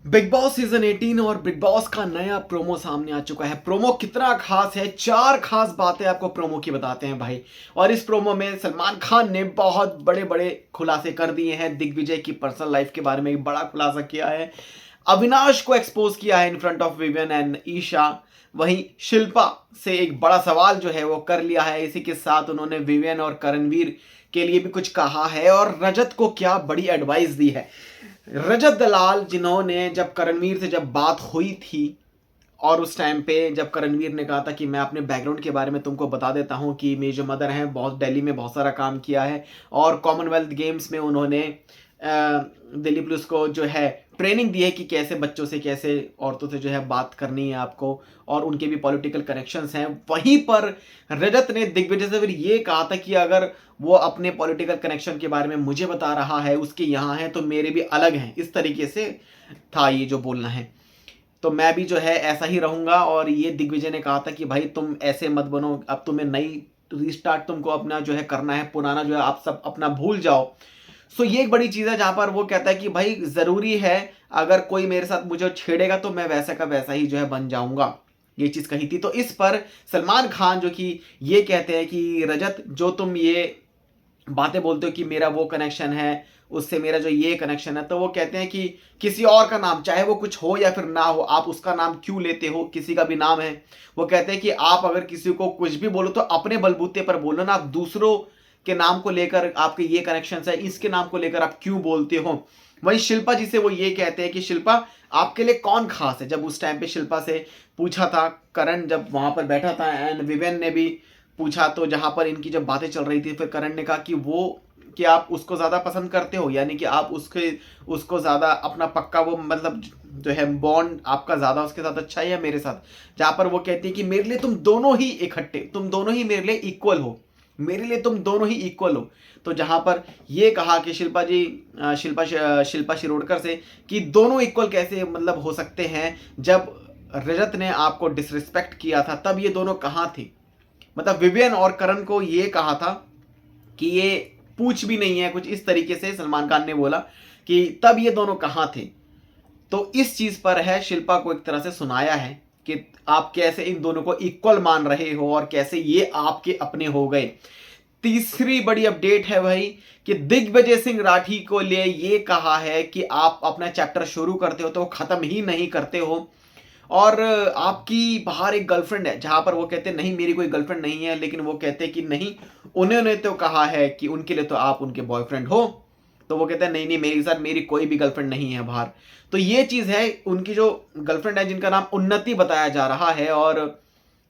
Big boss season 18 और big boss का नया प्रोमो सामने आ चुका है। प्रोमो कितना खास है, 4 खास बातें आपको प्रोमो की बताते हैं भाई। और इस प्रोमो में सलमान खान ने बहुत बड़े बड़े खुलासे कर दिए हैं। दिग्विजय की पर्सनल लाइफ के बारे में एक बड़ा खुलासा किया है। अविनाश को एक्सपोज किया है in front of Vivian and Isha. वहीं शिल्पा से एक बड़ा सवाल जो है वो कर लिया है। इसी के साथ उन्होंने विवियन और करणवीर के लिए भी कुछ कहा है और रजत को क्या बड़ी एडवाइस दी है। रजत दलाल जिन्होंने जब करणवीर से जब बात हुई थी और उस टाइम पे जब करणवीर ने कहा था कि मैं अपने बैकग्राउंड के बारे में तुमको बता देता हूँ कि मेरी जो मदर हैं बहुत दिल्ली में बहुत सारा काम किया है और कॉमनवेल्थ गेम्स में उन्होंने दिल्ली पुलिस को जो है ट्रेनिंग दी है कि कैसे बच्चों से कैसे औरतों से जो है बात करनी है आपको, और उनके भी पॉलिटिकल कनेक्शंस हैं। वहीं पर रजत ने दिग्विजय से फिर ये कहा था कि अगर वो अपने पॉलिटिकल कनेक्शन के बारे में मुझे बता रहा है, उसके यहाँ है तो मेरे भी अलग हैं, इस तरीके से था ये जो बोलना है। तो मैं भी जो है ऐसा ही रहूंगा। और ये दिग्विजय ने कहा था कि भाई तुम ऐसे मत बनो, अब तुम्हें नई रीस्टार्ट तुमको अपना जो है करना है, पुराना जो है आप सब अपना भूल जाओ। सो ये एक बड़ी चीज़ है जहां पर वो कहता है कि भाई ज़रूरी है अगर कोई मेरे साथ मुझे छेड़ेगा तो मैं वैसा का वैसा ही जो है बन जाऊंगा, ये चीज़ कही थी। तो इस पर सलमान खान जो कि ये कहते हैं कि रजत जो तुम ये बातें बोलते हो कि मेरा वो कनेक्शन है उससे मेरा जो ये कनेक्शन है, तो वो कहते हैं कि किसी और का नाम चाहे वो कुछ हो या फिर ना हो आप उसका नाम क्यों लेते हो, किसी का भी नाम है। वो कहते हैं कि आप अगर किसी को कुछ भी बोलो तो अपने बलबूते पर बोलो ना, आप दूसरों के नाम को लेकर आपके ये कनेक्शन है इसके नाम को लेकर आप क्यों बोलते हो। वहीं शिल्पा जी से वो ये कहते हैं कि शिल्पा आपके लिए कौन खास है। जब उस टाइम पे शिल्पा से पूछा था करण जब वहां पर बैठा था एंड विवेन ने भी पूछा, तो जहां पर इनकी जब बातें चल रही थी फिर करण ने कहा कि वो कि आप उसको ज़्यादा पसंद करते हो, यानी कि आप उसको ज़्यादा अपना पक्का वो मतलब जो है बॉन्ड आपका ज़्यादा उसके साथ अच्छा है या मेरे साथ। जहाँ पर वो कहती है कि मेरे लिए तुम दोनों ही इकट्ठे, तुम दोनों ही मेरे लिए इक्वल हो, मेरे लिए तुम दोनों ही इक्वल हो। तो जहाँ पर ये कहा कि शिल्पा जी शिल्पा शिरोडकर से कि दोनों इक्वल कैसे मतलब हो सकते हैं, जब रजत ने आपको डिसरिस्पेक्ट किया था तब ये दोनों कहाँ थे। मतलब विवियन और करण को ये कहा था कि ये पूछ भी नहीं है, कुछ इस तरीके से सलमान खान ने बोला कि तब ये दोनों कहां थे। तो इस चीज पर है शिल्पा को एक तरह से सुनाया है कि आप कैसे इन दोनों को इक्वल मान रहे हो और कैसे ये आपके अपने हो गए। तीसरी बड़ी अपडेट है भाई कि दिग्विजय सिंह राठी को लिए ये कहा है कि आप अपना चैप्टर शुरू करते हो तो खत्म ही नहीं करते हो। और आपकी बाहर एक गर्लफ्रेंड है, जहां पर वो कहते हैं नहीं मेरी कोई गर्लफ्रेंड नहीं है, लेकिन वो कहते हैं कि नहीं उन्होंने तो कहा है कि उनके लिए तो आप उनके बॉयफ्रेंड हो। तो वो कहते हैं नहीं नहीं मेरे साथ मेरी कोई भी गर्लफ्रेंड नहीं है बाहर। तो ये चीज़ है, उनकी जो गर्लफ्रेंड है जिनका नाम उन्नति बताया जा रहा है, और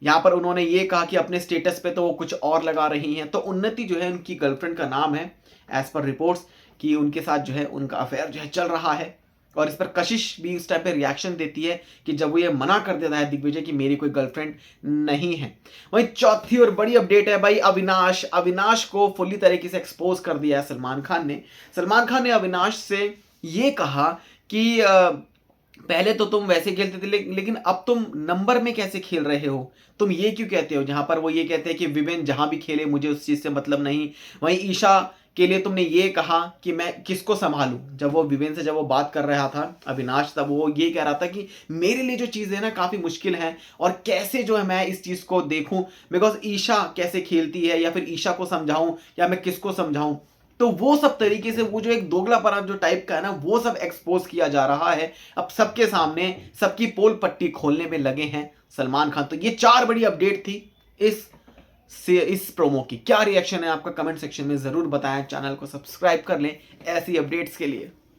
यहाँ पर उन्होंने ये कहा कि अपने स्टेटस पे तो वो कुछ और लगा रही हैं। तो उन्नति जो है उनकी गर्लफ्रेंड का नाम है एज पर रिपोर्ट्स, कि उनके साथ जो है उनका अफेयर जो है चल रहा है। और इस पर कशिश भी उस टाइप पे रिएक्शन देती है कि जब वो ये मना कर देता है दिग्विजय कि मेरी कोई गर्लफ्रेंड नहीं है। वहीं चौथी और बड़ी अपडेट है भाई अविनाश को फुल्ली तरीके से एक्सपोज कर दिया है सलमान खान ने अविनाश से ये कहा कि पहले तो तुम वैसे खेलते थे लेकिन अब तुम नंबर में कैसे खेल रहे हो, तुम ये क्यों कहते हो। जहां पर वो ये कहते हैं कि विवेन जहां भी खेले मुझे उस चीज से मतलब नहीं। वहीं ईशा के लिए तुमने ये कहा कि मैं किसको संभालूं। जब वो विवेन से जब वो बात कर रहा था अविनाश, तब वो ये कह रहा था कि मेरे लिए जो चीज़ है ना काफ़ी मुश्किल है और कैसे जो है मैं इस चीज़ को देखूं, बिकॉज ईशा कैसे खेलती है या फिर ईशा को समझाऊं या मैं किसको समझाऊं। तो वो सब तरीके से वो जो एक दोगलापना जो टाइप का है ना वो सब एक्सपोज किया जा रहा है। अब सबके सामने सबकी पोल पट्टी खोलने में लगे हैं सलमान खान। तो ये 4 बड़ी अपडेट थी इस प्रोमो की। क्या रिएक्शन है आपका कमेंट सेक्शन में ज़रूर बताएं। चैनल को सब्सक्राइब कर लें ऐसी अपडेट्स के लिए।